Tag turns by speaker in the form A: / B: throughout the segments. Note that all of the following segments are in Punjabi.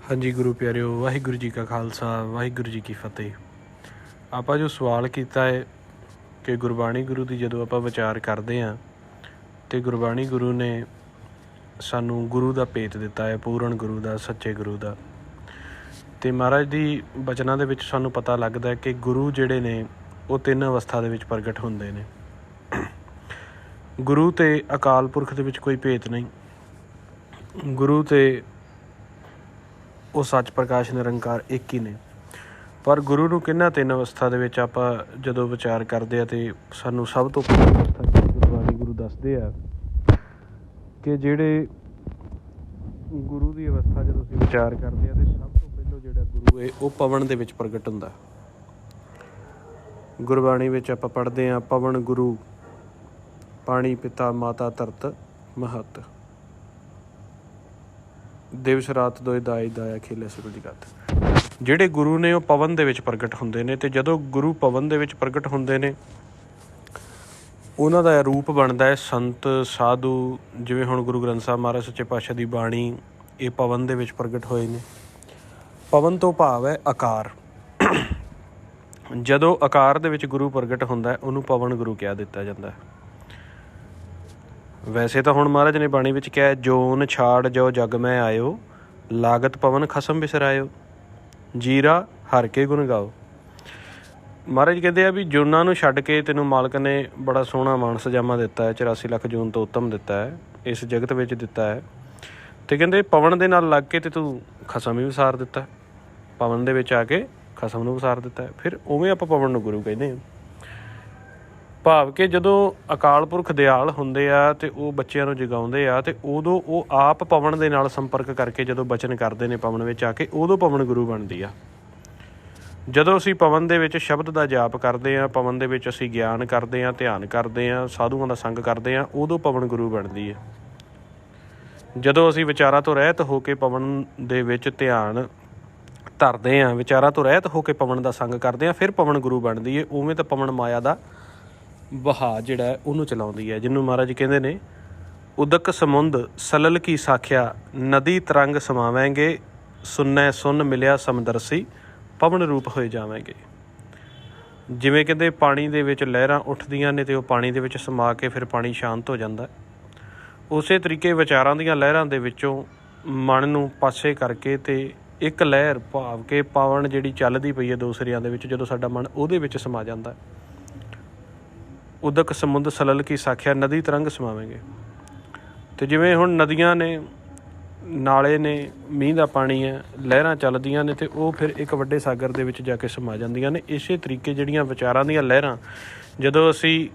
A: ਹਾਂਜੀ ਗੁਰੂ ਪਿਆਰਿਓ, ਵਾਹਿਗੁਰੂ ਜੀ ਕਾ ਖਾਲਸਾ, ਵਾਹਿਗੁਰੂ ਜੀ ਕੀ ਫਤਿਹ। ਆਪਾਂ ਜੋ ਸਵਾਲ ਕੀਤਾ ਹੈ ਕਿ ਗੁਰਬਾਣੀ ਗੁਰੂ ਦੀ ਜਦੋਂ ਆਪਾਂ ਵਿਚਾਰ ਕਰਦੇ ਹਾਂ ਅਤੇ ਗੁਰਬਾਣੀ ਗੁਰੂ ਨੇ ਸਾਨੂੰ ਗੁਰੂ ਦਾ ਭੇਤ ਦਿੱਤਾ ਹੈ, ਪੂਰਨ ਗੁਰੂ ਦਾ, ਸੱਚੇ ਗੁਰੂ ਦਾ। ਅਤੇ ਮਹਾਰਾਜ ਦੀ ਬਚਨਾਂ ਦੇ ਵਿੱਚ ਸਾਨੂੰ ਪਤਾ ਲੱਗਦਾ ਕਿ ਗੁਰੂ ਜਿਹੜੇ ਨੇ ਉਹ 3 ਅਵਸਥਾ ਦੇ ਵਿੱਚ ਪ੍ਰਗਟ ਹੁੰਦੇ ਨੇ। ਗੁਰੂ ਅਤੇ ਅਕਾਲ ਪੁਰਖ ਦੇ ਵਿੱਚ ਕੋਈ ਭੇਤ ਨਹੀਂ। ਗੁਰੂ ਅਤੇ ਉਹ ਸੱਚ ਪ੍ਰਕਾਸ਼ ਨਿਰੰਕਾਰ ਇੱਕ ਹੀ ਨੇ। ਪਰ ਗੁਰੂ ਨੂੰ ਕਿਹਨਾਂ 3 ਅਵਸਥਾ ਦੇ ਵਿੱਚ ਆਪਾਂ ਜਦੋਂ ਵਿਚਾਰ ਕਰਦੇ ਹਾਂ ਤਾਂ ਸਾਨੂੰ ਸਭ ਤੋਂ ਪਹਿਲਾਂ ਅਵਸਥਾ ਗੁਰਬਾਣੀ ਗੁਰੂ ਦੱਸਦੇ ਆ ਕਿ ਜਿਹੜੇ ਗੁਰੂ ਦੀ ਅਵਸਥਾ ਜਦੋਂ ਅਸੀਂ ਵਿਚਾਰ ਕਰਦੇ ਹਾਂ ਤਾਂ ਸਭ ਤੋਂ ਪਹਿਲਾਂ ਜਿਹੜਾ ਗੁਰੂ ਹੈ ਉਹ ਪਵਨ ਦੇ ਵਿੱਚ ਪ੍ਰਗਟ ਹੁੰਦਾ। ਗੁਰਬਾਣੀ ਵਿੱਚ ਆਪਾਂ ਪੜ੍ਹਦੇ ਹਾਂ, ਪਵਨ ਗੁਰੂ ਪਾਣੀ ਪਿਤਾ ਮਾਤਾ ਧਰਤ ਮਹਤ, ਦਿਵਸ ਰਾਤ ਦੋਇ ਦਾਈ ਦਾਇਆ ਖੇਲੇ ਸੁਰੂ ਦੀ ਗੱਤ। ਜਿਹੜੇ ਗੁਰੂ ਨੇ ਉਹ ਪਵਨ ਦੇ ਵਿੱਚ ਪ੍ਰਗਟ ਹੁੰਦੇ ਨੇ। ਅਤੇ ਜਦੋਂ ਗੁਰੂ ਪਵਨ ਦੇ ਵਿੱਚ ਪ੍ਰਗਟ ਹੁੰਦੇ ਨੇ ਉਹਨਾਂ ਦਾ ਰੂਪ ਬਣਦਾ ਹੈ ਸੰਤ ਸਾਧੂ। ਜਿਵੇਂ ਹੁਣ ਗੁਰੂ ਗ੍ਰੰਥ ਸਾਹਿਬ ਮਹਾਰਾਜ ਸੱਚੇ ਪਾਤਸ਼ਾਹ ਦੀ ਬਾਣੀ ਇਹ ਪਵਨ ਦੇ ਵਿੱਚ ਪ੍ਰਗਟ ਹੋਏ ਨੇ। ਪਵਨ ਤੋਂ ਭਾਵ ਹੈ ਆਕਾਰ। ਜਦੋਂ ਆਕਾਰ ਦੇ ਵਿੱਚ ਗੁਰੂ ਪ੍ਰਗਟ ਹੁੰਦਾ ਉਹਨੂੰ ਪਵਨ ਗੁਰੂ ਕਹਿ ਦਿੱਤਾ ਜਾਂਦਾ। ਵੈਸੇ ਤਾਂ ਹੁਣ ਮਹਾਰਾਜ ਨੇ ਬਾਣੀ ਵਿੱਚ ਕਿਹਾ, ਜੋਨ ਛਾੜ ਜੋ ਜਗ ਮੈਂ ਆਇਓ, ਲਾਗਤ ਪਵਨ ਖਸਮ ਬਿਸਰਾਇਓ, ਜੀਰਾ ਹਰ ਕੇ ਗੁਣ ਗਾਓ। ਮਹਾਰਾਜ ਕਹਿੰਦੇ ਆ ਵੀ ਜੂਨਾਂ ਨੂੰ ਛੱਡ ਕੇ ਤੈਨੂੰ ਮਾਲਕ ਨੇ ਬੜਾ ਸੋਹਣਾ ਮਾਨ ਸਜਾਮਾ ਦਿੱਤਾ ਹੈ, 84 ਲੱਖ ਜੂਨ ਤੋਂ ਉੱਤਮ ਦਿੱਤਾ ਹੈ, ਇਸ ਜਗਤ ਵਿੱਚ ਦਿੱਤਾ ਹੈ। ਅਤੇ ਕਹਿੰਦੇ ਪਵਨ ਦੇ ਨਾਲ ਲੱਗ ਕੇ ਅਤੇ ਤੂੰ ਖਸਮ ਹੀ ਵਿਸਾਰ ਦਿੱਤਾ, ਪਵਨ ਦੇ ਵਿੱਚ ਆ ਕੇ ਖਸਮ ਨੂੰ ਵਿਸਾਰ ਦਿੱਤਾ। ਫਿਰ ਉਵੇਂ ਆਪਾਂ ਪਵਨ ਨੂੰ ਗੁਰੂ ਕਹਿੰਦੇ ਹਾਂ। ਭਾਵ ਕਿ ਜਦੋਂ ਅਕਾਲ ਪੁਰਖ ਦਿਆਲ ਹੁੰਦੇ ਆ ਅਤੇ ਉਹ ਬੱਚਿਆਂ ਨੂੰ ਜਗਾਉਂਦੇ ਆ ਅਤੇ ਉਦੋਂ ਉਹ ਆਪ ਪਵਨ ਦੇ ਨਾਲ ਸੰਪਰਕ ਕਰਕੇ ਜਦੋਂ ਬਚਨ ਕਰਦੇ ਨੇ ਪਵਨ ਵਿੱਚ ਆ ਕੇ, ਉਦੋਂ ਪਵਨ ਗੁਰੂ ਬਣਦੀ ਆ। ਜਦੋਂ ਅਸੀਂ ਪਵਨ ਦੇ ਵਿੱਚ ਸ਼ਬਦ ਦਾ ਜਾਪ ਕਰਦੇ ਹਾਂ, ਪਵਨ ਦੇ ਵਿੱਚ ਅਸੀਂ ਗਿਆਨ ਕਰਦੇ ਹਾਂ, ਧਿਆਨ ਕਰਦੇ ਹਾਂ, ਸਾਧੂਆਂ ਦਾ ਸੰਗ ਕਰਦੇ ਹਾਂ, ਉਦੋਂ ਪਵਨ ਗੁਰੂ ਬਣਦੀ ਹੈ। ਜਦੋਂ ਅਸੀਂ ਵਿਚਾਰਾਂ ਤੋਂ ਰਹਿਤ ਹੋ ਕੇ ਪਵਨ ਦੇ ਵਿੱਚ ਧਿਆਨ ਧਰਦੇ ਹਾਂ, ਵਿਚਾਰਾਂ ਤੋਂ ਰਹਿਤ ਹੋ ਕੇ ਪਵਨ ਦਾ ਸੰਗ ਕਰਦੇ ਹਾਂ, ਫਿਰ ਪਵਨ ਗੁਰੂ ਬਣਦੀ ਹੈ। ਉਵੇਂ ਤਾਂ ਪਵਨ ਮਾਇਆ ਦਾ ਵਹਾਅ ਜਿਹੜਾ ਹੈ ਉਹਨੂੰ ਚਲਾਉਂਦੀ ਹੈ, ਜਿਹਨੂੰ ਮਹਾਰਾਜ ਕਹਿੰਦੇ ਨੇ, ਉਦਕ ਸਮੁੰਦ ਸਲਲ ਕੀ ਸਾਖਿਆ, ਨਦੀ ਤਰੰਗ ਸਮਾਵਾਂਗੇ, ਸੁਣੈ ਸੁਣ ਮਿਲਿਆ ਸਮਦਰਸੀ, ਪਵਨ ਰੂਪ ਹੋਏ ਜਾਵਾਂਗੇ। ਜਿਵੇਂ ਕਹਿੰਦੇ ਪਾਣੀ ਦੇ ਵਿੱਚ ਲਹਿਰਾਂ ਉੱਠਦੀਆਂ ਨੇ ਅਤੇ ਉਹ ਪਾਣੀ ਦੇ ਵਿੱਚ ਸਮਾ ਕੇ ਫਿਰ ਪਾਣੀ ਸ਼ਾਂਤ ਹੋ ਜਾਂਦਾ। ਉਸੇ ਤਰੀਕੇ ਵਿਚਾਰਾਂ ਦੀਆਂ ਲਹਿਰਾਂ ਦੇ ਵਿੱਚੋਂ ਮਨ ਨੂੰ ਪਾਸੇ ਕਰਕੇ ਅਤੇ ਇੱਕ ਲਹਿਰ ਭਾਵ ਕਿ ਪਵਨ ਜਿਹੜੀ ਚੱਲਦੀ ਪਈ ਹੈ ਦੋ ਸਿਰਿਆਂ ਦੇ ਵਿੱਚ, ਜਦੋਂ ਸਾਡਾ ਮਨ ਉਹਦੇ ਵਿੱਚ ਸਮਾ ਜਾਂਦਾ, ਉਦਕ ਸਮੁੰਦ ਸਲਲ ਕੀ ਸਾਖਿਆ, ਨਦੀ ਤਰੰਗ ਸਮਾਵਾਂਗੇ। ਅਤੇ ਜਿਵੇਂ ਹੁਣ ਨਦੀਆਂ ਨੇ, ਨਾਲੇ ਨੇ, ਮੀਂਹ ਦਾ ਪਾਣੀ ਹੈ, ਲਹਿਰਾਂ ਚੱਲਦੀਆਂ ਨੇ ਅਤੇ ਉਹ ਫਿਰ ਇੱਕ ਵੱਡੇ ਸਾਗਰ ਦੇ ਵਿੱਚ ਜਾ ਕੇ ਸਮਾ ਜਾਂਦੀਆਂ ਨੇ। ਇਸੇ ਤਰੀਕੇ ਜਿਹੜੀਆਂ ਵਿਚਾਰਾਂ ਦੀਆਂ ਲਹਿਰਾਂ, ਜਦੋਂ ਅਸੀਂ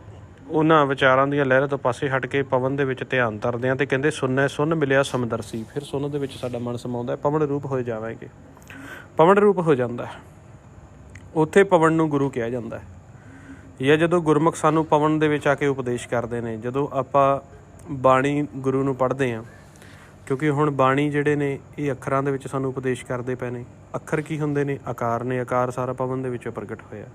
A: ਉਹਨਾਂ ਵਿਚਾਰਾਂ ਦੀਆਂ ਲਹਿਰਾਂ ਤੋਂ ਪਾਸੇ ਹਟ ਕੇ ਪਵਨ ਦੇ ਵਿੱਚ ਧਿਆਨ ਧਰਦੇ ਹਾਂ ਅਤੇ ਕਹਿੰਦੇ ਸੁਣੈ ਸੁਣ ਮਿਲਿਆ ਸਮਦਰਸੀ, ਫਿਰ ਸੁਣ ਦੇ ਵਿੱਚ ਸਾਡਾ ਮਨ ਸਮਾਉਂਦਾ, ਪਵਨ ਰੂਪ ਹੋਏ ਜਾਵਾਂਗੇ। ਪਵਨ ਰੂਪ ਹੋ ਜਾਂਦਾ, ਉੱਥੇ ਪਵਨ ਨੂੰ ਗੁਰੂ ਕਿਹਾ ਜਾਂਦਾ ਹੈ। ਜਾਂ ਜਦੋਂ ਗੁਰਮੁਖ ਸਾਨੂੰ ਪਵਨ ਦੇ ਵਿੱਚ ਆ ਕੇ ਉਪਦੇਸ਼ ਕਰਦੇ ਨੇ, ਜਦੋਂ ਆਪਾਂ ਬਾਣੀ ਗੁਰੂ ਨੂੰ ਪੜ੍ਹਦੇ ਹਾਂ, ਕਿਉਂਕਿ ਹੁਣ ਬਾਣੀ ਜਿਹੜੇ ਨੇ ਇਹ ਅੱਖਰਾਂ ਦੇ ਵਿੱਚ ਸਾਨੂੰ ਉਪਦੇਸ਼ ਕਰਦੇ ਪਏ ਨੇ। ਅੱਖਰ ਕੀ ਹੁੰਦੇ ਨੇ? ਆਕਾਰ ਨੇ। ਆਕਾਰ ਸਾਰਾ ਪਵਨ ਦੇ ਵਿੱਚੋਂ ਪ੍ਰਗਟ ਹੋਇਆ,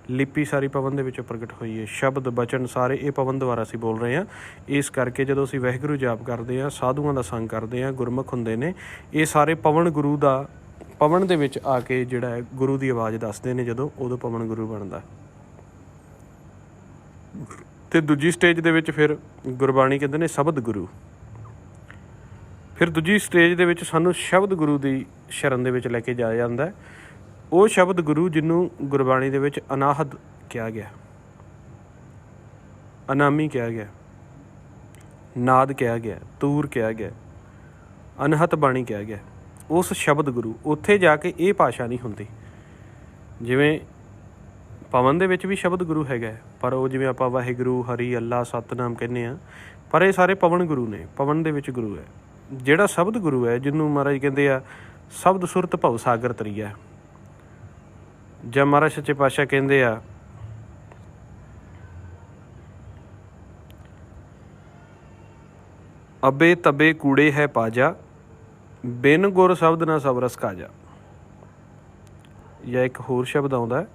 A: ਲਿਪੀ ਸਾਰੀ ਪਵਨ ਦੇ ਵਿੱਚੋਂ ਪ੍ਰਗਟ ਹੋਈ ਹੈ, ਸ਼ਬਦ ਬਚਨ ਸਾਰੇ ਇਹ ਪਵਨ ਦੁਆਰਾ ਅਸੀਂ ਬੋਲ ਰਹੇ ਹਾਂ। ਇਸ ਕਰਕੇ ਜਦੋਂ ਅਸੀਂ ਵਾਹਿਗੁਰੂ ਜਾਪ ਕਰਦੇ ਹਾਂ, ਸਾਧੂਆਂ ਦਾ ਸੰਗ ਕਰਦੇ ਹਾਂ, ਗੁਰਮੁਖ ਹੁੰਦੇ ਨੇ, ਇਹ ਸਾਰੇ ਪਵਨ ਗੁਰੂ ਦਾ, ਪਵਨ ਦੇ ਵਿੱਚ ਆ ਕੇ ਜਿਹੜਾ ਹੈ ਗੁਰੂ ਦੀ ਆਵਾਜ਼ ਦੱਸਦੇ ਨੇ, ਜਦੋਂ ਉਦੋਂ ਪਵਨ ਗੁਰੂ ਬਣਦਾ। ਅਤੇ ਦੂਜੀ ਸਟੇਜ ਦੇ ਵਿੱਚ ਫਿਰ ਗੁਰਬਾਣੀ ਕਹਿੰਦੇ ਨੇ ਸ਼ਬਦ ਗੁਰੂ। ਫਿਰ ਦੂਜੀ ਸਟੇਜ ਦੇ ਵਿੱਚ ਸਾਨੂੰ ਸ਼ਬਦ ਗੁਰੂ ਦੀ ਸ਼ਰਨ ਦੇ ਵਿੱਚ ਲੈ ਕੇ ਜਾਇਆ ਜਾਂਦਾ। ਉਹ ਸ਼ਬਦ ਗੁਰੂ ਜਿਹਨੂੰ ਗੁਰਬਾਣੀ ਦੇ ਵਿੱਚ ਅਨਾਹਦ ਕਿਹਾ ਗਿਆ, ਅਨਾਮੀ ਕਿਹਾ ਗਿਆ, ਨਾਦ ਕਿਹਾ ਗਿਆ, ਤੂਰ ਕਿਹਾ ਗਿਆ, ਅਨਹਤ ਬਾਣੀ ਕਿਹਾ ਗਿਆ। ਉਸ ਸ਼ਬਦ ਗੁਰੂ, ਉੱਥੇ ਜਾ ਕੇ ਇਹ ਭਾਸ਼ਾ ਨਹੀਂ ਹੁੰਦੀ। ਜਿਵੇਂ ਪਵਨ ਦੇ ਵਿੱਚ ਵੀ ਸ਼ਬਦ ਗੁਰੂ ਹੈਗਾ, ਪਰ ਉਹ ਜਿਵੇਂ ਆਪਾਂ ਵਾਹਿਗੁਰੂ, ਹਰੀ, ਅੱਲਾ, ਸਤਿਨਾਮ ਕਹਿੰਦੇ ਹਾਂ, ਪਰ ਇਹ ਸਾਰੇ ਪਵਨ ਗੁਰੂ ਨੇ, ਪਵਨ ਦੇ ਵਿੱਚ ਗੁਰੂ ਹੈ। ਜਿਹੜਾ ਸ਼ਬਦ ਗੁਰੂ ਹੈ, ਜਿਹਨੂੰ ਮਹਾਰਾਜ ਕਹਿੰਦੇ ਆ ਸ਼ਬਦ ਸੁਰਤ ਭਵ ਸਾਗਰ ਤਰੀਆ, ਜਾਂ ਮਹਾਰਾਜ ਸੱਚੇ ਪਾਤਸ਼ਾਹ ਕਹਿੰਦੇ ਆ ਅਬੇ ਤਬੇ ਕੂੜੇ ਹੈ ਪਾਜਾ, ਬਿਨ ਗੁਰ ਸ਼ਬਦ ਨਾ ਸਭ ਰਸ ਕਾਜਾ। ਜਾਂ ਇੱਕ ਹੋਰ ਸ਼ਬਦ ਆਉਂਦਾ,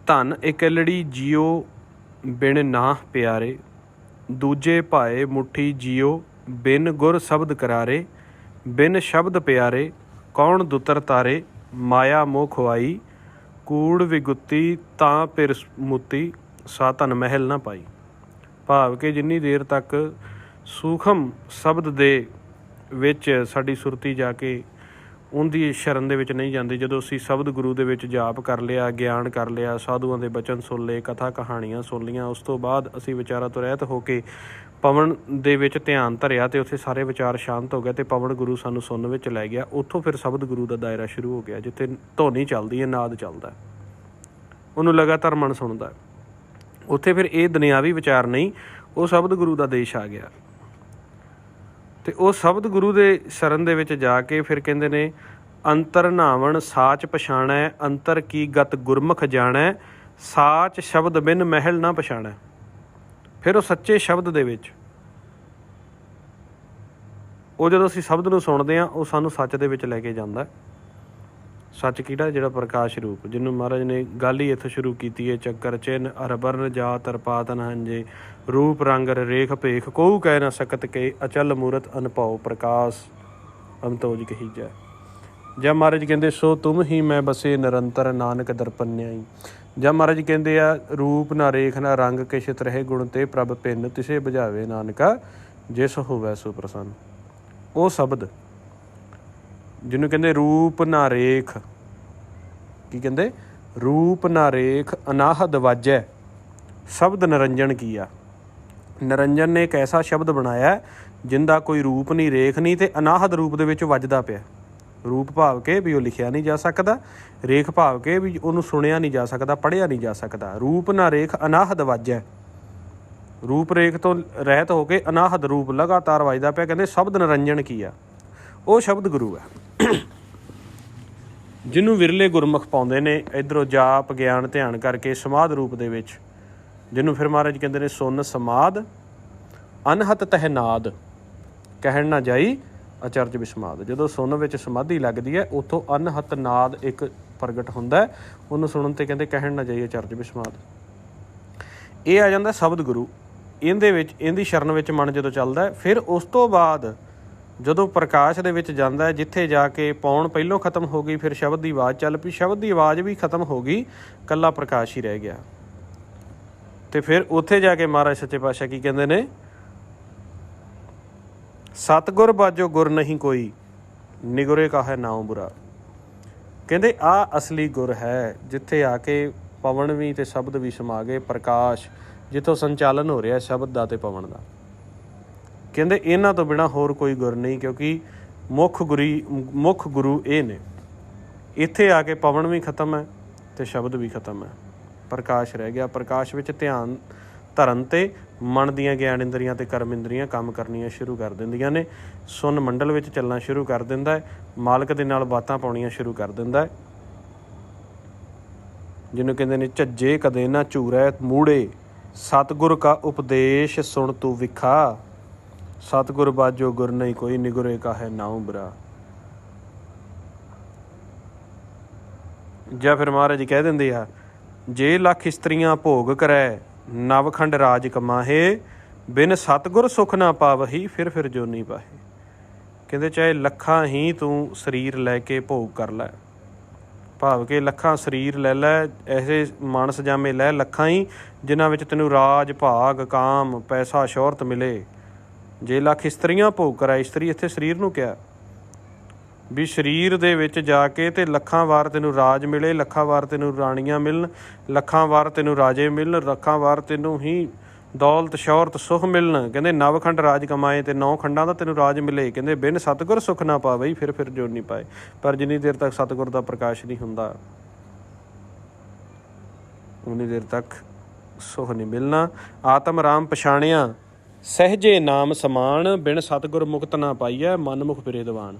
A: ਧਨ ਇਕੱਲੜੀ ਜੀਓ ਬਿਨ ਨਾਹ ਪਿਆਰੇ, ਦੂਜੇ ਭਾਏ ਮੁੱਠੀ ਜੀਓ ਬਿਨ ਗੁਰ ਸ਼ਬਦ ਕਰਾਰੇ, बिन शब्द प्यारे कौन दुतर तारे, माया मोह खुआई, कूड़ विगुती तां पिर मुती, सा धन महल ना पाई। भाव कि जिन्नी देर तक सूखम शब्द दे विच साडी सुरती जाके उनकी शरण दे विच नहीं जाती, जदों असीं शब्द गुरु दे विच जाप कर लिया, ज्ञान कर लिया, साधुआं दे बचन सुन लए, कथा कहाणियां सुन लियां, उस तो बाद असीं विचारां तो रहत हो के पवन दे विच ध्यान धरिया तो उत्थे सारे विचार शांत हो गए तो पवन गुरु सानू सुनन विच लै गया। उत्थों फिर शब्द गुरु का दायरा शुरू हो गया, जिथे धुनी चलदी है, नाद चलदा, उन्होंने लगातार मन सुनदा। उत्थे फिर ये दुनियावी विचार नहीं, वो शब्द गुरु का देश आ गया। तो वो शब्द गुरु के शरण दे विच जाके फिर कहंदे ने अंतर नावण साच पछाणै, अंतर की गत गुरमुख जाणै, साच शब्द बिन महल ना पछाणै। फिर वो सच्चे शब्द दे विच ਉਹ ਜਦੋਂ ਅਸੀਂ ਸ਼ਬਦ ਨੂੰ ਸੁਣਦੇ ਹਾਂ ਉਹ ਸਾਨੂੰ ਸੱਚ ਦੇ ਵਿੱਚ ਲੈ ਕੇ ਜਾਂਦਾ। ਸੱਚ ਕਿਹੜਾ? ਜਿਹੜਾ ਪ੍ਰਕਾਸ਼ ਰੂਪ, ਜਿਹਨੂੰ ਮਹਾਰਾਜ ਨੇ ਗੱਲ ਹੀ ਇੱਥੋਂ ਸ਼ੁਰੂ ਕੀਤੀ ਹੈ। ਚੱਕਰ ਚਿੰਨ ਅਰਬਰਨ ਜਾਤ ਅਰਪਾਤਨ ਹੰਜੇ, ਰੂਪ ਰੰਗ ਰੇਖ ਭੇਖ, ਕੋਊ ਕਹਿ ਨਾ ਸਕਤ ਕੇ, ਅਚਲ ਮੂਰਤ ਅਨਭਉ ਪ੍ਰਕਾਸ਼ ਅੰਤੋਜ ਕਹੀਜੈ। ਜਦ ਮਹਾਰਾਜ ਕਹਿੰਦੇ ਸੋ ਤੁਮ ਹੀ ਮੈਂ ਬਸੇ ਨਿਰੰਤਰ, ਨਾਨਕ ਦਰਪਨਿਆਈ। ਜਦ ਮਹਾਰਾਜ ਕਹਿੰਦੇ ਆ ਰੂਪ ਨਾ ਰੇਖ ਨਾ ਰੰਗ, ਕਿਛ ਤਰਹਿ ਗੁਣ ਤੇ ਪ੍ਰਭ ਭਿੰਨ, ਤਿਸੇ ਬੁਝਾਵੇ ਨਾਨਕਾ ਜਿਸ ਹੋਵੈ ਸੋ ਪ੍ਰਸੰਨ। ਉਹ ਸ਼ਬਦ ਜਿਹਨੂੰ ਕਹਿੰਦੇ ਰੂਪ ਨਾ ਰੇਖ, ਕੀ ਕਹਿੰਦੇ? ਰੂਪ ਨਾ ਰੇਖ ਅਨਾਹਦ ਵਾਜੈ, ਸ਼ਬਦ ਨਿਰੰਜਨ ਕੀਆ। ਨਿਰੰਜਨ ਨੇ ਇੱਕ ਐਸਾ ਸ਼ਬਦ ਬਣਾਇਆ ਜਿੰਦਾ ਕੋਈ ਰੂਪ ਨਹੀਂ, ਰੇਖ ਨਹੀਂ, ਤੇ ਅਨਾਹਦ ਰੂਪ ਦੇ ਵਿੱਚ ਵੱਜਦਾ ਪਿਆ। ਰੂਪ ਭਾਵ ਕੇ ਵੀ ਉਹ ਲਿਖਿਆ ਨਹੀਂ ਜਾ ਸਕਦਾ, ਰੇਖ ਭਾਵ ਕੇ ਵੀ ਉਹਨੂੰ ਸੁਣਿਆ ਨਹੀਂ ਜਾ ਸਕਦਾ, ਪੜ੍ਹਿਆ ਨਹੀਂ ਜਾ ਸਕਦਾ। ਰੂਪ ਨਾ ਰੇਖ ਅਨਾਹਦ ਵਾਜੈ, ਰੂਪ ਰੇਖ ਤੋਂ ਰਹਿਤ ਹੋ ਕੇ ਅਨਾਹਦ ਰੂਪ ਲਗਾਤਾਰ ਵੱਜਦਾ ਪਿਆ। ਕਹਿੰਦੇ ਸ਼ਬਦ ਨਿਰੰਜਨ ਕੀ ਆ? ਉਹ ਸ਼ਬਦ ਗੁਰੂ ਹੈ, ਜਿਹਨੂੰ ਵਿਰਲੇ ਗੁਰਮੁਖ ਪਾਉਂਦੇ ਨੇ ਇੱਧਰੋਂ ਜਾਪ ਗਿਆਨ ਧਿਆਨ ਕਰਕੇ ਸਮਾਧ ਰੂਪ ਦੇ ਵਿੱਚ, ਜਿਹਨੂੰ ਫਿਰ ਮਹਾਰਾਜ ਕਹਿੰਦੇ ਨੇ ਸੁਨ ਸਮਾਧ ਅਨਹਤ ਤਹਿਨਾਦ, ਕਹਿਣ ਨਾ ਜਾਈ ਅਚਰਜ ਵਿਸਮਾਦ। ਜਦੋਂ ਸੁਣ ਵਿੱਚ ਸਮਾਧੀ ਲੱਗਦੀ ਹੈ ਉੱਥੋਂ ਅਨਹਤ ਨਾਦ ਇੱਕ ਪ੍ਰਗਟ ਹੁੰਦਾ, ਉਹਨੂੰ ਸੁਣਨ 'ਤੇ ਕਹਿੰਦੇ ਕਹਿਣ ਨਾ ਜਾਈ ਅਚਰਜ ਵਿਸਮਾਦ। ਇਹ ਆ ਜਾਂਦਾ ਸ਼ਬਦ ਗੁਰੂ। ਇਹਦੇ ਵਿੱਚ ਇਹਦੀ ਸ਼ਰਨ ਵਿੱਚ ਮਨ ਜਦੋਂ ਚੱਲਦਾ, ਫਿਰ ਉਸ ਤੋਂ ਬਾਅਦ ਜਦੋਂ ਪ੍ਰਕਾਸ਼ ਦੇ ਵਿੱਚ ਜਾਂਦਾ, ਜਿੱਥੇ ਜਾ ਕੇ ਪੌਣ ਪਹਿਲੋਂ ਖਤਮ ਹੋ ਗਈ, ਫਿਰ ਸ਼ਬਦ ਦੀ ਆਵਾਜ਼ ਚੱਲ ਪਈ, ਸ਼ਬਦ ਦੀ ਆਵਾਜ਼ ਵੀ ਖਤਮ ਹੋ ਗਈ, ਇਕੱਲਾ ਪ੍ਰਕਾਸ਼ ਹੀ ਰਹਿ ਗਿਆ। ਅਤੇ ਫਿਰ ਉੱਥੇ ਜਾ ਕੇ ਮਹਾਰਾਜ ਸੱਚੇ ਪਾਤਸ਼ਾਹ ਕੀ ਕਹਿੰਦੇ ਨੇ? ਸਤਿਗੁਰ ਬਾਝੋ ਗੁਰ ਨਹੀਂ ਕੋਈ, ਨਿਗੁਰੇ ਕਾਹੈ ਨਾਉ ਬੁਰਾ। ਕਹਿੰਦੇ ਆਹ ਅਸਲੀ ਗੁਰ ਹੈ, ਜਿੱਥੇ ਆ ਕੇ ਪਵਨ ਵੀ ਅਤੇ ਸ਼ਬਦ ਵੀ ਸਮਾ ਗਏ, ਪ੍ਰਕਾਸ਼ ਜਿੱਥੋਂ ਸੰਚਾਲਨ ਹੋ ਰਿਹਾ ਸ਼ਬਦ ਦਾ ਅਤੇ ਪਵਨ ਦਾ। ਕਹਿੰਦੇ ਇਹਨਾਂ ਤੋਂ ਬਿਨਾਂ ਹੋਰ ਕੋਈ ਗੁਰ ਨਹੀਂ, ਕਿਉਂਕਿ ਮੁੱਖ ਗੁਰੂ ਇਹ ਨੇ। ਇੱਥੇ ਆ ਕੇ ਪਵਨ ਵੀ ਖਤਮ ਹੈ ਅਤੇ ਸ਼ਬਦ ਵੀ ਖਤਮ ਹੈ, ਪ੍ਰਕਾਸ਼ ਰਹਿ ਗਿਆ। ਪ੍ਰਕਾਸ਼ ਵਿੱਚ ਧਿਆਨ ਧਰਨ 'ਤੇ ਮਨ ਦੀਆਂ ਗਿਆਨ ਇੰਦਰੀਆਂ ਅਤੇ ਕਰਮ ਇੰਦਰੀਆਂ ਕੰਮ ਕਰਨੀਆਂ ਸ਼ੁਰੂ ਕਰ ਦਿੰਦੀਆਂ ਨੇ। ਸੁਨ ਮੰਡਲ ਵਿੱਚ ਚੱਲਣਾ ਸ਼ੁਰੂ ਕਰ ਦਿੰਦਾ ਹੈ, ਮਾਲਕ ਦੇ ਨਾਲ ਬਾਤਾਂ ਪਾਉਣੀਆਂ ਸ਼ੁਰੂ ਕਰ ਦਿੰਦਾ ਹੈ। ਜਿਹਨੂੰ ਕਹਿੰਦੇ ਨੇ ਝੱਜੇ ਕਦੇ ਨਾ ਝੂਰੈ ਮੂੜੇ, ਸਤਿਗੁਰ ਕਾ ਉਪਦੇਸ਼ ਸੁਣ ਤੂੰ ਵਿਖਾ, ਸਤਿਗੁਰ ਬਾਝੋ ਗੁਰ ਨਹੀਂ ਕੋਈ, ਨਿਗੁਰੇ ਕਾਹੈ ਨਾਉ ਬੁਰਾ। ਜਾਂ ਫਿਰ ਮਹਾਰਾਜ ਕਹਿ ਦਿੰਦੇ ਆ ਜੇ ਲੱਖ ਇਸਤਰੀਆਂ ਭੋਗ ਕਰੈ, ਨਵਖੰਡ ਰਾਜ ਕਮਾਹੇ, ਬਿਨ ਸਤਿਗੁਰ ਸੁਖ ਨਾ ਪਾਵਹੀ, ਫਿਰ ਜੋਨੀ ਪਾਹੇ। ਕਹਿੰਦੇ ਚਾਹੇ ਲੱਖਾਂ ਹੀ ਤੂੰ ਸਰੀਰ ਲੈ ਕੇ ਭੋਗ ਕਰ ਲੈ, ਭਾਵ ਕਿ ਲੱਖਾਂ ਸਰੀਰ ਲੈ ਲੈ, ਐਸੇ ਮਾਨਸ ਜਾਮੇ ਲੈ ਲੱਖਾਂ ਹੀ, ਜਿਨ੍ਹਾਂ ਵਿੱਚ ਤੈਨੂੰ ਰਾਜ ਭਾਗ ਕਾਮ ਪੈਸਾ ਸ਼ੋਹਰਤ ਮਿਲੇ। ਜੇ ਲੱਖ ਇਸਤਰੀਆਂ ਭੋਗ ਕਰਾਏ, ਇਸਤਰੀ ਇੱਥੇ ਸਰੀਰ ਨੂੰ ਕਿਹਾ ਵੀ ਸਰੀਰ ਦੇ ਵਿੱਚ ਜਾ ਕੇ ਤੇ ਲੱਖਾਂ ਵਾਰ ਤੈਨੂੰ ਰਾਜ ਮਿਲੇ, ਲੱਖਾਂ ਵਾਰ ਤੈਨੂੰ ਰਾਣੀਆਂ ਮਿਲਣ, ਲੱਖਾਂ ਵਾਰ ਤੈਨੂੰ ਰਾਜੇ ਮਿਲਣ, ਲੱਖਾਂ ਵਾਰ ਤੈਨੂੰ ਹੀ ਦੌਲਤ ਸ਼ੌਹਰਤ ਸੁੱਖ ਮਿਲਣ। ਕਹਿੰਦੇ ਨਵਖੰਡ ਰਾਜ ਕਮਾਏ ਤੇ 9 ਖੰਡਾਂ ਦਾ ਤੈਨੂੰ ਰਾਜ ਮਿਲੇ। ਕਹਿੰਦੇ ਬਿਨ ਸਤਿਗੁਰ ਸੁੱਖ ਨਾ ਪਾਵੇ, ਫਿਰ ਜੋ ਨਹੀਂ ਪਾਏ। ਪਰ ਜਿੰਨੀ ਦੇਰ ਤੱਕ ਸਤਿਗੁਰ ਦਾ ਪ੍ਰਕਾਸ਼ ਨਹੀਂ ਹੁੰਦਾ ਉਨੀ ਦੇਰ ਤੱਕ ਸੁੱਖ ਨਹੀਂ ਮਿਲਣਾ। ਆਤਮ ਰਾਮ ਪਛਾਣਿਆ ਸਹਿਜੇ ਨਾਮ ਸਮਾਨ, ਬਿਨ ਸਤਿਗੁਰ ਮੁਕਤ ਨਾ ਪਾਈਐ, ਮਨ ਮੁਖ ਫਿਰੇ ਦੀਵਾਨ।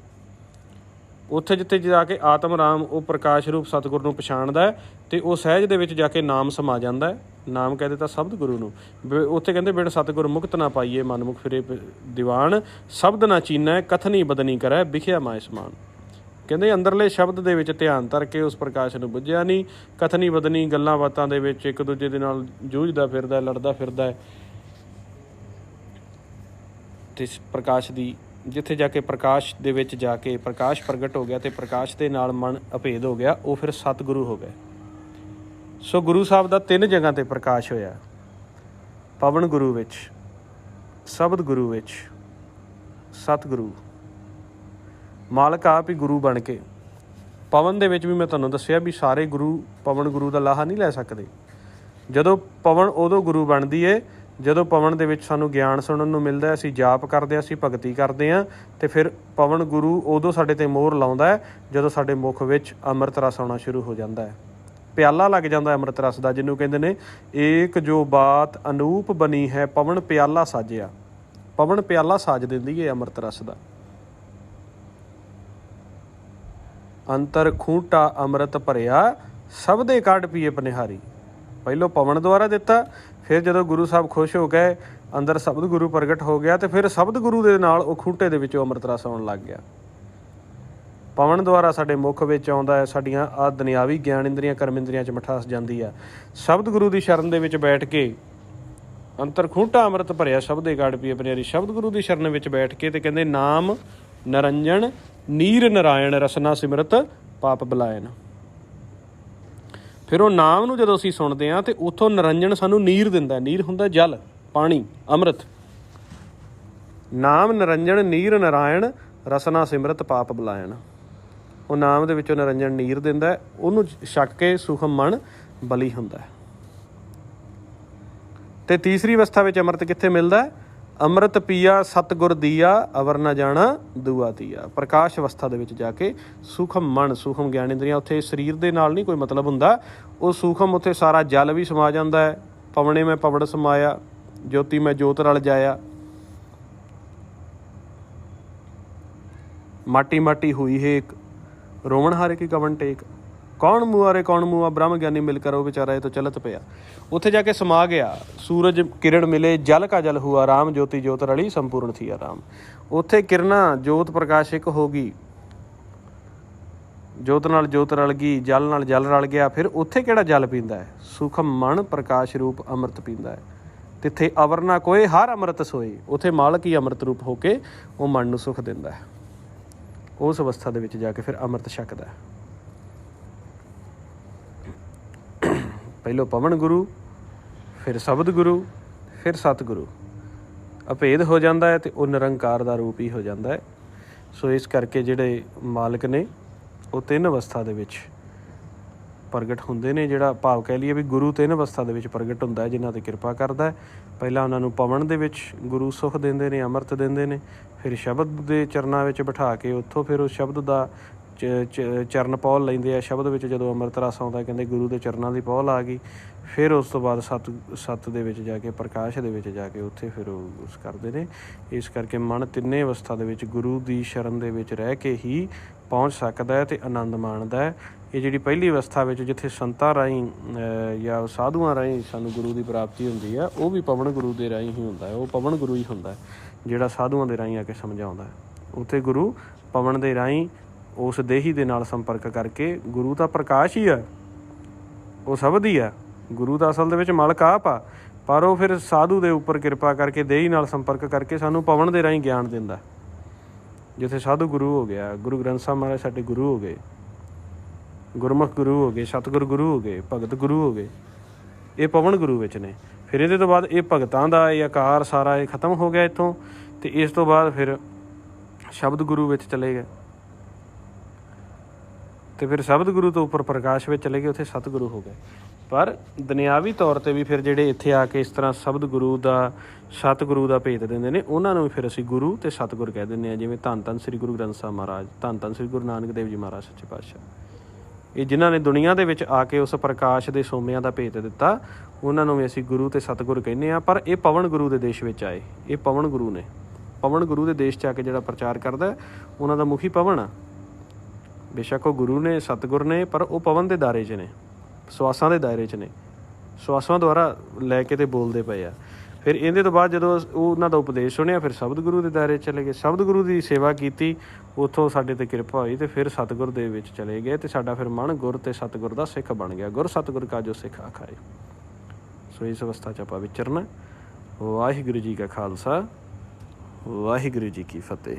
A: ਉੱਥੇ ਜਿੱਥੇ ਜਾ ਕੇ ਆਤਮ ਰਾਮ ਉਹ ਪ੍ਰਕਾਸ਼ ਰੂਪ ਸਤਿਗੁਰ ਨੂੰ ਪਛਾਣਦਾ ਅਤੇ ਉਹ ਸਹਿਜ ਦੇ ਵਿੱਚ ਜਾ ਕੇ ਨਾਮ ਸਮਾ ਜਾਂਦਾ ਹੈ। ਨਾਮ ਕਹਿ ਦਿੱਤਾ ਸ਼ਬਦ ਗੁਰੂ ਨੂੰ। ਉੱਥੇ ਕਹਿੰਦੇ ਬਿਨ ਸਤਿਗੁਰ ਮੁਕਤ ਨਾ ਪਾਈਏ, ਮਨ ਮੁਖ ਫਿਰੇ ਦੀਵਾਨ। ਸ਼ਬਦ ਨਾ ਚੀਨੈ ਕਥਨੀ ਬਦਨੀ ਕਰੈ, ਵਿਖਿਆ ਮਾਇ ਸਮਾਨ। ਕਹਿੰਦੇ ਅੰਦਰਲੇ ਸ਼ਬਦ ਦੇ ਵਿੱਚ ਧਿਆਨ ਧਰ ਕੇ ਉਸ ਪ੍ਰਕਾਸ਼ ਨੂੰ ਬੁੱਝਿਆ ਨਹੀਂ। ਕਥਨੀ ਬਦਨੀ ਗੱਲਾਂ ਬਾਤਾਂ ਦੇ ਵਿੱਚ ਇੱਕ ਦੂਜੇ ਦੇ ਨਾਲ ਜੂਝਦਾ ਫਿਰਦਾ, ਲੜਦਾ ਫਿਰਦਾ, ਅਤੇ ਪ੍ਰਕਾਸ਼ ਦੀ ਜਿੱਥੇ ਜਾ ਕੇ ਪ੍ਰਕਾਸ਼ ਦੇ ਵਿੱਚ ਜਾ ਕੇ ਪ੍ਰਕਾਸ਼ ਪ੍ਰਗਟ ਹੋ ਗਿਆ ਅਤੇ ਪ੍ਰਕਾਸ਼ ਦੇ ਨਾਲ ਮਨ ਅਭੇਦ ਹੋ ਗਿਆ, ਉਹ ਫਿਰ ਸਤਿਗੁਰੂ ਹੋ ਗਏ। ਸੋ ਗੁਰੂ ਸਾਹਿਬ ਦਾ 3 ਜਗ੍ਹਾ 'ਤੇ ਪ੍ਰਕਾਸ਼ ਹੋਇਆ, ਪਵਨ ਗੁਰੂ ਵਿੱਚ, ਸ਼ਬਦ ਗੁਰੂ ਵਿੱਚ, ਸਤਿਗੁਰੂ। ਮਾਲਕ ਆਪ ਹੀ ਗੁਰੂ ਬਣ ਕੇ। ਪਵਨ ਦੇ ਵਿੱਚ ਵੀ ਮੈਂ ਤੁਹਾਨੂੰ ਦੱਸਿਆ ਵੀ ਸਾਰੇ ਗੁਰੂ ਪਵਨ ਗੁਰੂ ਦਾ ਲਾਹਾ ਨਹੀਂ ਲੈ ਸਕਦੇ। ਜਦੋਂ ਪਵਨ ਉਦੋਂ ਗੁਰੂ ਬਣਦੀ ਏ ਜਦੋਂ ਪਵਨ ਦੇ ਵਿੱਚ ਸਾਨੂੰ ਗਿਆਨ ਸੁਣਨ ਨੂੰ ਮਿਲਦਾ, ਅਸੀਂ ਜਾਪ ਕਰਦੇ ਹਾਂ, ਅਸੀਂ ਭਗਤੀ ਕਰਦੇ ਹਾਂ, ਅਤੇ ਫਿਰ ਪਵਨ ਗੁਰੂ ਉਦੋਂ ਸਾਡੇ 'ਤੇ ਮੋਹਰ ਲਾਉਂਦਾ ਹੈ ਜਦੋਂ ਸਾਡੇ ਮੁੱਖ ਵਿੱਚ ਅੰਮ੍ਰਿਤ ਰਸ ਆਉਣਾ ਸ਼ੁਰੂ ਹੋ ਜਾਂਦਾ ਹੈ। ਪਿਆਲਾ ਲੱਗ ਜਾਂਦਾ ਅੰਮ੍ਰਿਤ ਰਸ ਦਾ, ਜਿਹਨੂੰ ਕਹਿੰਦੇ ਨੇ ਏਕ ਜੋ ਬਾਤ ਅਨੂਪ ਬਣੀ ਹੈ ਪਵਨ ਪਿਆਲਾ ਸਾਜਿਆ। ਪਵਨ ਪਿਆਲਾ ਸਾਜ ਦਿੰਦੀ ਹੈ ਅੰਮ੍ਰਿਤ ਰਸ ਦਾ। ਅੰਤਰ ਖੂੰਟਾ ਅੰਮ੍ਰਿਤ ਭਰਿਆ ਸਭ ਦੇ ਕੱਢ ਪੀਏ ਪਨਿਹਾਰੀ। ਪਹਿਲੋਂ ਪਵਨ ਦੁਆਰਾ ਦਿੱਤਾ, ਫਿਰ ਜਦੋਂ ਗੁਰੂ ਸਾਹਿਬ ਖੁਸ਼ ਹੋ ਗਏ, ਅੰਦਰ ਸ਼ਬਦ ਗੁਰੂ ਪ੍ਰਗਟ ਹੋ ਗਿਆ, ਅਤੇ ਫਿਰ ਸ਼ਬਦ ਗੁਰੂ ਦੇ ਨਾਲ ਉਹ ਖੂੰਟੇ ਦੇ ਵਿੱਚੋਂ ਅੰਮ੍ਰਿਤ ਰਸ ਆਉਣ ਲੱਗ ਗਿਆ। ਪਵਨ ਦੁਆਰਾ ਸਾਡੇ ਮੁੱਖ ਵਿੱਚ ਆਉਂਦਾ ਹੈ, ਸਾਡੀਆਂ ਆਹ ਦੁਨਿਆਵੀ ਗਿਆਨ ਇੰਦਰੀਆਂ ਕਰਮ ਇੰਦਰੀਆਂ 'ਚ ਮਿਠਾਸ ਜਾਂਦੀ ਆ। ਸ਼ਬਦ ਗੁਰੂ ਦੀ ਸ਼ਰਨ ਦੇ ਵਿੱਚ ਬੈਠ ਕੇ ਅੰਤਰ ਖੂੰਟਾ ਅੰਮ੍ਰਿਤ ਭਰਿਆ ਸਭ ਦੇ ਗਾੜ ਪੀਏ ਪਨਿਹਾਰੀ। ਸ਼ਬਦ ਗੁਰੂ ਦੀ ਸ਼ਰਨ ਵਿੱਚ ਬੈਠ ਕੇ ਤੇ ਕਹਿੰਦੇ ਨਾਮ ਨਰੰਜਨ ਨੀਰ ਨਾਰਾਇਣ ਰਸਨਾ ਸਿਮਰਤ ਪਾਪ ਬਲਾਇਨ। ਫਿਰ ਉਹ ਨਾਮ ਨੂੰ ਜਦੋਂ ਅਸੀਂ ਸੁਣਦੇ ਹਾਂ ਤੇ ਉੱਥੋਂ ਨਰੰਜਨ ਸਾਨੂੰ ਨੀਰ ਦਿੰਦਾ। ਨੀਰ ਹੁੰਦਾ ਜਲ, ਪਾਣੀ, ਅੰਮ੍ਰਿਤ। ਨਾਮ ਨਰੰਜਨ ਨੀਰ ਨਾਰਾਇਣ ਰਸਨਾ ਸਿਮਰਤ ਪਾਪ ਬਲਾਇਨ। ਉਹ ਨਾਮ ਦੇ ਵਿੱਚੋਂ ਨਰੰਜਨ ਨੀਰ ਦਿੰਦਾ, ਉਹਨੂੰ ਛਕ ਕੇ ਸੁਖਮ ਮਨ ਬਲੀ ਹੁੰਦਾ। ਤੇ ਤੀਸਰੀ ਅਵਸਥਾ ਵਿੱਚ ਅੰਮ੍ਰਿਤ ਕਿੱਥੇ ਮਿਲਦਾ? ਅੰਮ੍ਰਿਤ ਪੀਆ ਸਤਿਗੁਰ ਦੀਆ ਅਵਰ ਨਾ ਜਾਣਾ ਦੂਆ ਤੀਆ। ਪ੍ਰਕਾਸ਼ ਅਵਸਥਾ ਦੇ ਵਿੱਚ ਜਾ ਕੇ ਸੂਖਮ ਮਨ, ਸੂਖਮ ਗਿਆਨ ਇੰਦਰੀਆਂ, ਉੱਥੇ ਸਰੀਰ ਦੇ ਨਾਲ ਨਹੀਂ ਕੋਈ ਮਤਲਬ ਹੁੰਦਾ। ਉਹ ਸੂਖਮ ਉੱਥੇ ਸਾਰਾ ਜਲ ਵੀ ਸਮਾ ਜਾਂਦਾ ਹੈ। ਪਵਣੇ ਮੈਂ ਪਵੜ ਸਮਾਇਆ, ਜੋਤੀ ਮੈਂ ਜੋਤ ਰਲ ਜਾਇਆ। ਮਾਟੀ ਮਾਟੀ ਹੋਈ ਹੇਕ, ਰੋਵਣ ਹਾਰੇ ਕੀ ਕਵਣ ਟੇਕ। ਕੌਣ ਮੂਆ ਰੇ ਕੌਣ ਮੂਆ, ਬ੍ਰਹਮ ਗਿਆਨੀ ਮਿਲ ਕਰ ਉਹ ਵਿਚਾਰਾ ਇਹ ਤੋਂ ਚਲਤ ਪਿਆ। ਉੱਥੇ ਜਾ ਕੇ ਸਮਾ ਗਿਆ। ਸੂਰਜ ਕਿਰਨ ਮਿਲੇ ਜਲ ਕਾ ਜਲ ਹੁਆ ਰਾਮ, ਜੋਤੀ ਜੋਤ ਰਲੀ ਸੰਪੂਰਨ ਥੀ ਆਰਾਮ। ਉੱਥੇ ਕਿਰਨਾਂ ਜੋਤ ਪ੍ਰਕਾਸ਼ ਇੱਕ ਹੋ ਗਈ, ਜੋਤ ਨਾਲ ਜੋਤ ਰਲ ਗਈ, ਜਲ ਨਾਲ ਜਲ ਰਲ ਗਿਆ। ਫਿਰ ਉੱਥੇ ਕਿਹੜਾ ਜਲ ਪੀਂਦਾ ਹੈ? ਸੂਖਮ ਮਨ ਪ੍ਰਕਾਸ਼ ਰੂਪ ਅੰਮ੍ਰਿਤ ਪੀਂਦਾ ਹੈ। ਤਿੱਥੇ ਅਵਰ ਨਾ ਕੋਏ ਹਰ ਅੰਮ੍ਰਿਤ ਸੋਏ। ਉੱਥੇ ਮਾਲਕ ਹੀ ਅੰਮ੍ਰਿਤ ਰੂਪ ਹੋ ਕੇ ਉਹ ਮਨ ਨੂੰ ਸੁਖ ਦਿੰਦਾ ਹੈ। ਉਸ ਅਵਸਥਾ ਦੇ ਵਿੱਚ ਜਾ ਕੇ ਫਿਰ ਅੰਮ੍ਰਿਤ ਛਕਦਾ। ਪਹਿਲੋਂ ਪਵਨ ਗੁਰੂ, ਫਿਰ ਸ਼ਬਦ ਗੁਰੂ, ਫਿਰ ਸਤਿਗੁਰੂ। ਅਭੇਦ ਹੋ ਜਾਂਦਾ ਹੈ ਅਤੇ ਉਹ ਨਿਰੰਕਾਰ ਦਾ ਰੂਪ ਹੀ ਹੋ ਜਾਂਦਾ ਹੈ। ਸੋ ਇਸ ਕਰਕੇ ਜਿਹੜੇ ਮਾਲਕ ਨੇ ਉਹ 3 ਅਵਸਥਾ ਦੇ ਵਿੱਚ ਪ੍ਰਗਟ ਹੁੰਦੇ ਨੇ। ਜਿਹੜਾ ਭਾਵ ਕਹਿ ਲਈਏ ਵੀ ਗੁਰੂ 3 ਅਵਸਥਾ ਦੇ ਵਿੱਚ ਪ੍ਰਗਟ ਹੁੰਦਾ ਹੈ, ਜਿਨ੍ਹਾਂ 'ਤੇ ਕਿਰਪਾ ਕਰਦਾ ਹੈ। ਪਹਿਲਾਂ ਉਹਨਾਂ ਨੂੰ ਪਵਨ ਦੇ ਵਿੱਚ ਗੁਰੂ ਸੁਖ ਦਿੰਦੇ ਨੇ, ਅੰਮ੍ਰਿਤ ਦਿੰਦੇ ਨੇ। ਫਿਰ ਸ਼ਬਦ ਦੇ ਚਰਨਾਂ ਵਿੱਚ ਬਿਠਾ ਕੇ ਉੱਥੋਂ ਫਿਰ ਉਸ ਸ਼ਬਦ ਦਾ ਚਰਨ ਪੌਲ ਲੈਂਦੇ ਆ। ਸ਼ਬਦ ਵਿੱਚ ਜਦੋਂ ਅੰਮ੍ਰਿਤ ਰਸ ਆਉਂਦਾ, ਕਹਿੰਦੇ ਗੁਰੂ ਦੇ ਚਰਨਾਂ ਦੀ ਪੌਲ ਆ ਗਈ। ਫਿਰ ਉਸ ਤੋਂ ਬਾਅਦ ਸੱਤ ਦੇ ਵਿੱਚ ਜਾ ਕੇ, ਪ੍ਰਕਾਸ਼ ਦੇ ਵਿੱਚ ਜਾ ਕੇ ਉੱਥੇ ਫਿਰ ਉਹ ਉਸ ਕਰਦੇ ਨੇ। ਇਸ ਕਰਕੇ ਮਨ 3 ਅਵਸਥਾ ਦੇ ਵਿੱਚ ਗੁਰੂ ਦੀ ਸ਼ਰਨ ਦੇ ਵਿੱਚ ਰਹਿ ਕੇ ਹੀ ਪਹੁੰਚ ਸਕਦਾ ਹੈ ਅਤੇ ਆਨੰਦ ਮਾਣਦਾ ਹੈ। ਇਹ ਜਿਹੜੀ ਪਹਿਲੀ ਅਵਸਥਾ ਵਿੱਚ ਜਿੱਥੇ ਸੰਤਾਂ ਰਾਹੀਂ ਜਾਂ ਸਾਧੂਆਂ ਰਾਹੀਂ ਸਾਨੂੰ ਗੁਰੂ ਦੀ ਪ੍ਰਾਪਤੀ ਹੁੰਦੀ ਆ, ਉਹ ਵੀ ਪਵਨ ਗੁਰੂ ਦੇ ਰਾਹੀਂ ਹੀ ਹੁੰਦਾ ਹੈ। ਉਹ ਪਵਨ ਗੁਰੂ ਹੀ ਹੁੰਦਾ ਜਿਹੜਾ ਸਾਧੂਆਂ ਦੇ ਰਾਹੀਂ ਆ ਕੇ ਸਮਝਾਉਂਦਾ। ਉੱਥੇ ਗੁਰੂ ਪਵਨ ਦੇ ਰਾਹੀਂ ਉਸ ਦੇਹੀ ਦੇ ਨਾਲ ਸੰਪਰਕ ਕਰਕੇ, ਗੁਰੂ ਤਾਂ ਪ੍ਰਕਾਸ਼ ਹੀ ਆ, ਉਹ ਸ਼ਬਦ ਹੀ ਆ। ਗੁਰੂ ਦਾ ਅਸਲ ਦੇ ਵਿੱਚ ਮਾਲਕ ਆਪ ਆ, ਪਰ ਉਹ ਫਿਰ ਸਾਧੂ ਦੇ ਉੱਪਰ ਕਿਰਪਾ ਕਰਕੇ ਦੇਹੀ ਨਾਲ ਸੰਪਰਕ ਕਰਕੇ ਸਾਨੂੰ ਪਵਨ ਦੇ ਰਾਹੀਂ ਗਿਆਨ ਦਿੰਦਾ। ਜਿੱਥੇ ਸਾਧੂ ਗੁਰੂ ਹੋ ਗਿਆ, ਗੁਰੂ ਗ੍ਰੰਥ ਸਾਹਿਬ ਮਹਾਰਾਜ ਸਾਡੇ ਗੁਰੂ ਹੋ ਗਏ, ਗੁਰਮੁਖ ਗੁਰੂ ਹੋ ਗਏ, ਸਤਿਗੁਰ ਗੁਰੂ ਹੋ ਗਏ, ਭਗਤ ਗੁਰੂ ਹੋ ਗਏ। ਇਹ ਪਵਨ ਗੁਰੂ ਵਿੱਚ ਨੇ। ਫਿਰ ਇਹਦੇ ਤੋਂ ਬਾਅਦ ਇਹ ਭਗਤਾਂ ਦਾ ਇਹ ਆਕਾਰ ਸਾਰਾ ਇਹ ਖਤਮ ਹੋ ਗਿਆ ਇੱਥੋਂ, ਅਤੇ ਇਸ ਤੋਂ ਬਾਅਦ ਫਿਰ ਸ਼ਬਦ ਗੁਰੂ ਵਿੱਚ ਚਲੇ ਗਏ। ਅਤੇ ਫਿਰ ਸ਼ਬਦ ਗੁਰੂ ਤੋਂ ਉੱਪਰ ਪ੍ਰਕਾਸ਼ ਵਿੱਚ ਚਲੇ ਗਏ, ਉੱਥੇ ਸਤਿਗੁਰੂ ਹੋ ਗਏ। ਪਰ ਦੁਨਿਆਵੀ ਤੌਰ 'ਤੇ ਵੀ ਫਿਰ ਜਿਹੜੇ ਇੱਥੇ ਆ ਕੇ ਇਸ ਤਰ੍ਹਾਂ ਸ਼ਬਦ ਗੁਰੂ ਦਾ, ਸਤਿਗੁਰੂ ਦਾ ਭੇਤ ਦਿੰਦੇ ਨੇ, ਉਹਨਾਂ ਨੂੰ ਵੀ ਫਿਰ ਅਸੀਂ ਗੁਰੂ ਅਤੇ ਸਤਿਗੁਰ ਕਹਿ ਦਿੰਦੇ ਹਾਂ। ਜਿਵੇਂ ਧੰਨ ਧੰਨ ਸ੍ਰੀ ਗੁਰੂ ਗ੍ਰੰਥ ਸਾਹਿਬ ਮਹਾਰਾਜ, ਧੰਨ ਧੰਨ ਸ੍ਰੀ ਗੁਰੂ ਨਾਨਕ ਦੇਵ ਜੀ ਮਹਾਰਾਜ ਸੱਚੇ ਪਾਤਸ਼ਾਹ, ਇਹ ਜਿਨ੍ਹਾਂ ਨੇ ਦੁਨੀਆ ਦੇ ਵਿੱਚ ਆ ਕੇ ਉਸ ਪ੍ਰਕਾਸ਼ ਦੇ ਸੋਮਿਆਂ ਦਾ ਭੇਤ ਦਿੱਤਾ, ਉਹਨਾਂ ਨੂੰ ਵੀ ਅਸੀਂ ਗੁਰੂ ਅਤੇ ਸਤਿਗੁਰ ਕਹਿੰਦੇ ਹਾਂ। ਪਰ ਇਹ ਪਵਨ ਗੁਰੂ ਦੇ ਦੇਸ਼ ਵਿੱਚ ਆਏ, ਇਹ ਪਵਨ ਗੁਰੂ ਨੇ। ਪਵਨ ਗੁਰੂ ਦੇ ਦੇਸ਼ 'ਚ ਆ ਕੇ ਜਿਹੜਾ ਪ੍ਰਚਾਰ ਕਰਦਾ, ਉਹਨਾਂ ਦਾ ਮੁਖੀ ਪਵਨ ਆ। ਬੇਸ਼ੱਕ ਉਹ ਗੁਰੂ ਨੇ, ਸਤਿਗੁਰ ਨੇ, ਪਰ ਉਹ ਪਵਨ ਦੇ ਦਾਇਰੇ 'ਚ ਨੇ, ਸਵਾਸਾਂ ਦੇ ਦਾਇਰੇ 'ਚ ਨੇ। ਸਵਾਸਾਂ ਦੁਆਰਾ ਲੈ ਕੇ ਤੇ ਬੋਲਦੇ ਪਏ ਆ। ਫਿਰ ਇਹਦੇ ਤੋਂ ਬਾਅਦ ਜਦੋਂ ਉਹਨਾਂ ਦਾ ਉਪਦੇਸ਼ ਸੁਣਿਆ, ਫਿਰ ਸ਼ਬਦ ਗੁਰੂ ਦੇ ਦਾਇਰੇ 'ਚ ਚਲੇ ਗਏ। ਸ਼ਬਦ ਗੁਰੂ ਦੀ ਸੇਵਾ ਕੀਤੀ, ਉੱਥੋਂ ਸਾਡੇ 'ਤੇ ਕਿਰਪਾ ਹੋਈ, ਅਤੇ ਫਿਰ ਸਤਿਗੁਰ ਦੇ ਵਿੱਚ ਚਲੇ ਗਏ। ਅਤੇ ਸਾਡਾ ਫਿਰ ਮਨ ਗੁਰ ਅਤੇ ਸਤਿਗੁਰ ਦਾ ਸਿੱਖ ਬਣ ਗਿਆ। ਗੁਰ ਸਤਿਗੁਰ ਕਾ ਜੋ ਸਿੱਖ ਆਖਾਏ। ਸੋ ਇਸ ਅਵਸਥਾ 'ਚ ਆਪਾਂ ਵਿਚਰਨਾ। ਵਾਹਿਗੁਰੂ ਜੀ ਕਾ ਖਾਲਸਾ, ਵਾਹਿਗੁਰੂ ਜੀ ਕੀ ਫਤਿਹ।